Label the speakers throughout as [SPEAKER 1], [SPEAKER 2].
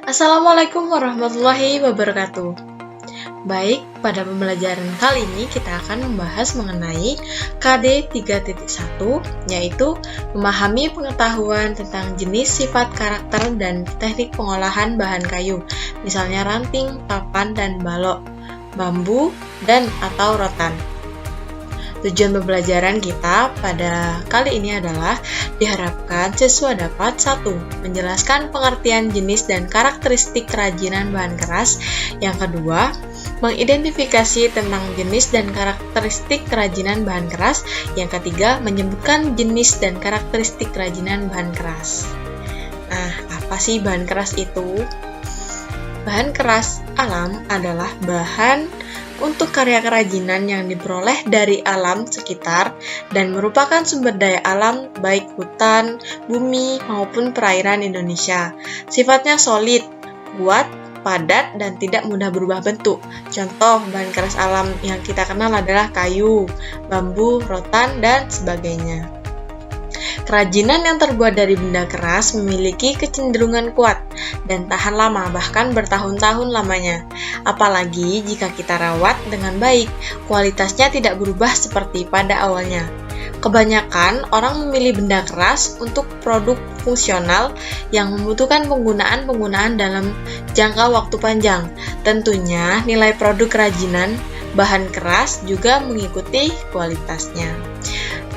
[SPEAKER 1] Assalamualaikum warahmatullahi wabarakatuh. Baik, pada pembelajaran kali ini kita akan membahas mengenai KD 3.1, yaitu memahami pengetahuan tentang jenis, sifat, karakter, dan teknik pengolahan bahan kayu, misalnya ranting, papan, dan balok, bambu, dan atau rotan. Tujuan pembelajaran kita pada kali ini adalah diharapkan siswa dapat 1. Menjelaskan pengertian jenis dan karakteristik kerajinan bahan keras. Yang kedua, mengidentifikasi tentang jenis dan karakteristik kerajinan bahan keras. Yang ketiga, menyebutkan jenis dan karakteristik kerajinan bahan keras. Nah, apa sih bahan keras itu? Bahan keras alam adalah bahan untuk karya kerajinan yang diperoleh dari alam sekitar dan merupakan sumber daya alam baik hutan, bumi, maupun perairan Indonesia. Sifatnya solid, kuat, padat, dan tidak mudah berubah bentuk. Contoh bahan keras alam yang kita kenal adalah kayu, bambu, rotan, dan sebagainya. Kerajinan yang terbuat dari benda keras memiliki kecenderungan kuat dan tahan lama, bahkan bertahun-tahun lamanya. Apalagi jika kita rawat dengan baik, kualitasnya tidak berubah seperti pada awalnya. Kebanyakan orang memilih benda keras untuk produk fungsional yang membutuhkan penggunaan dalam jangka waktu panjang. Tentunya nilai produk kerajinan bahan keras juga mengikuti kualitasnya.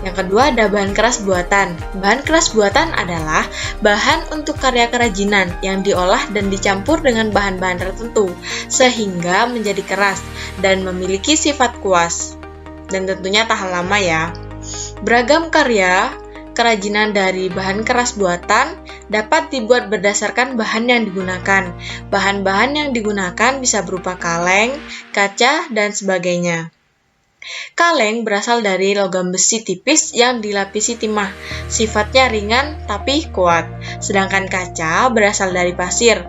[SPEAKER 1] Yang kedua ada bahan keras buatan. Bahan keras buatan adalah bahan untuk karya kerajinan yang diolah dan dicampur dengan bahan-bahan tertentu sehingga menjadi keras dan memiliki sifat kuas dan tentunya tahan lama ya. Beragam karya kerajinan dari bahan keras buatan dapat dibuat berdasarkan bahan yang digunakan. Bahan-bahan yang digunakan bisa berupa kaleng, kaca, dan sebagainya. Kaleng berasal dari logam besi tipis yang dilapisi timah, sifatnya ringan tapi kuat. Sedangkan kaca berasal dari pasir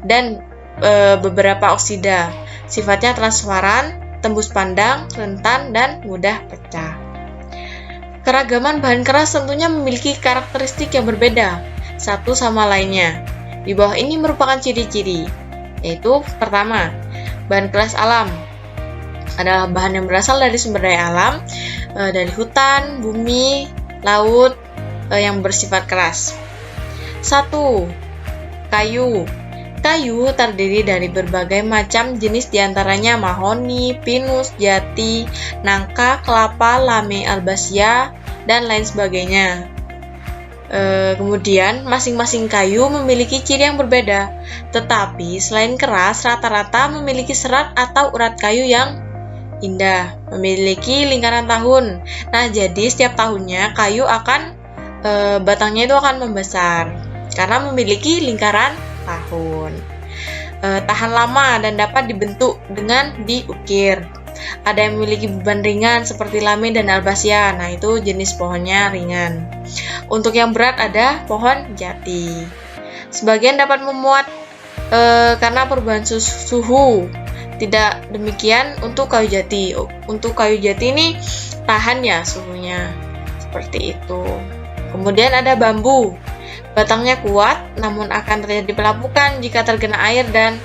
[SPEAKER 1] dan beberapa oksida, sifatnya transparan, tembus pandang, rentan, dan mudah pecah. Keragaman bahan keras tentunya memiliki karakteristik yang berbeda satu sama lainnya. Di bawah ini merupakan ciri-ciri, yaitu pertama, bahan keras alam adalah bahan yang berasal dari sumber daya alam, dari hutan, bumi, laut yang bersifat keras. 1. Kayu. Kayu terdiri dari berbagai macam jenis diantaranya mahoni, pinus, jati, nangka, kelapa, lame, albazia, dan lain sebagainya. Kemudian, masing-masing kayu memiliki ciri yang berbeda, tetapi selain keras, rata-rata memiliki serat atau urat kayu yang indah, memiliki lingkaran tahun. Nah, jadi setiap tahunnya kayu akan batangnya itu akan membesar karena memiliki lingkaran tahun. Tahan lama dan dapat dibentuk dengan diukir. Ada yang memiliki beban ringan seperti lame dan albazia. Nah, itu jenis pohonnya ringan. Untuk yang berat ada pohon jati. Sebagian dapat memuat karena perubahan suhu. Tidak demikian untuk kayu jati. Untuk kayu jati ini tahan ya suhunya. Seperti itu. Kemudian ada bambu. Batangnya kuat, namun akan terjadi pelapukan jika terkena air dan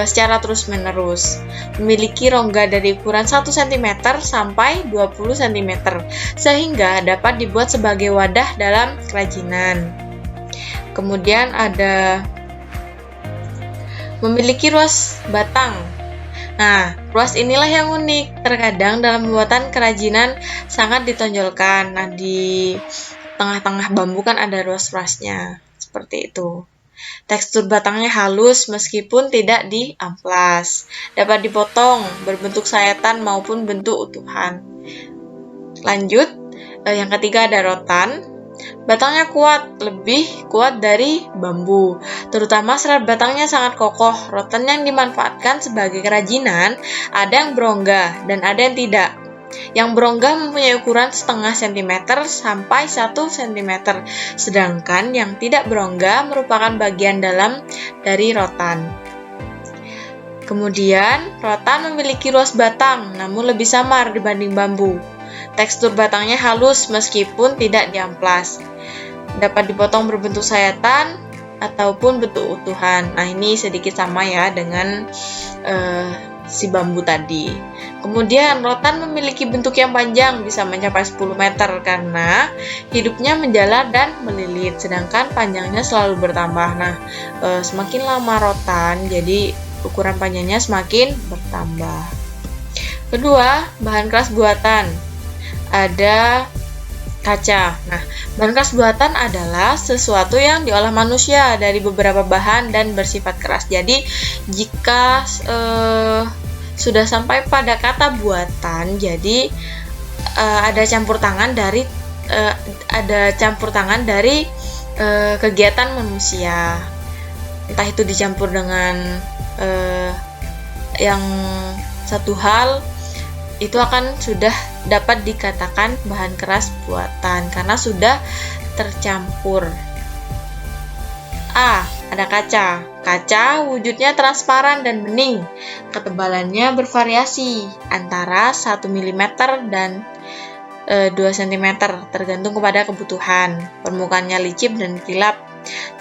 [SPEAKER 1] secara terus-menerus. Memiliki rongga dari ukuran 1 cm sampai 20 cm, sehingga dapat dibuat sebagai wadah dalam kerajinan. Kemudian ada memiliki ruas batang. Nah, ruas inilah yang unik. Terkadang dalam pembuatan kerajinan sangat ditonjolkan. Nah, di tengah-tengah bambu kan ada ruas-ruasnya. Seperti itu. Tekstur batangnya halus meskipun tidak diamplas. Dapat dipotong, berbentuk sayatan maupun bentuk utuhan. Lanjut, yang ketiga ada rotan. Batangnya kuat, lebih kuat dari bambu. Terutama serat batangnya sangat kokoh. Rotan yang dimanfaatkan sebagai kerajinan ada yang berongga dan ada yang tidak. Yang berongga mempunyai ukuran setengah cm sampai 1 cm, sedangkan yang tidak berongga merupakan bagian dalam dari rotan. Kemudian, rotan memiliki ruas batang, namun lebih samar dibanding bambu. Tekstur batangnya halus meskipun tidak diamplas. Dapat dipotong berbentuk sayatan ataupun bentuk utuhan. Nah, ini sedikit sama ya dengan si bambu tadi. Kemudian rotan memiliki bentuk yang panjang, bisa mencapai 10 meter karena hidupnya menjalar dan melilit, sedangkan panjangnya selalu bertambah. Nah, semakin lama rotan, jadi ukuran panjangnya semakin bertambah. Kedua, bahan keras buatan. Ada kaca. Nah, bahan keras buatan adalah sesuatu yang diolah manusia dari beberapa bahan dan bersifat keras. Jadi, jika sudah sampai pada kata buatan, jadi ada campur tangan dari kegiatan manusia. Entah itu dicampur dengan yang satu hal, itu akan sudah dapat dikatakan bahan keras buatan karena sudah tercampur. A. Ada kaca. Kaca wujudnya transparan dan bening. Ketebalannya bervariasi antara 1 mm dan 2 cm tergantung kepada kebutuhan. Permukaannya licin dan kilap.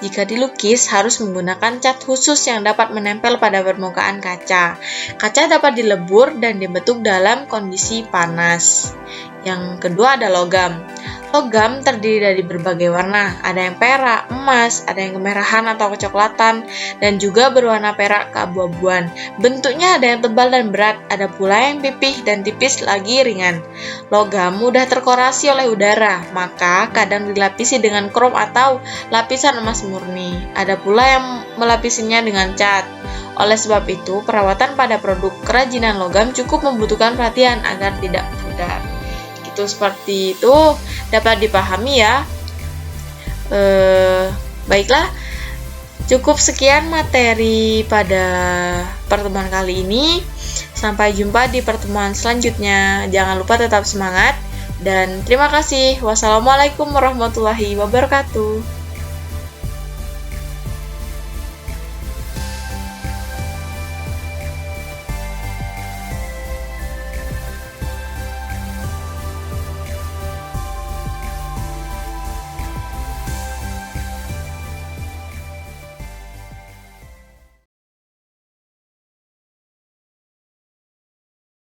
[SPEAKER 1] Jika dilukis harus menggunakan cat khusus yang dapat menempel pada permukaan kaca. Kaca dapat dilebur dan dibentuk dalam kondisi panas. Yang kedua ada logam. Logam terdiri dari berbagai warna, ada yang perak, emas, ada yang kemerahan atau kecoklatan, dan juga berwarna perak keabu-abuan. Bentuknya ada yang tebal dan berat, ada pula yang pipih dan tipis lagi ringan. Logam mudah terkorasi oleh udara, maka kadang dilapisi dengan krom atau lapisan emas murni. Ada pula yang melapisinya dengan cat. Oleh sebab itu, perawatan pada produk kerajinan logam cukup membutuhkan perhatian agar tidak pudar. Seperti itu dapat dipahami ya. Baiklah, cukup sekian materi pada pertemuan kali ini. Sampai jumpa di pertemuan selanjutnya. Jangan lupa tetap semangat dan terima kasih. Wassalamualaikum warahmatullahi wabarakatuh.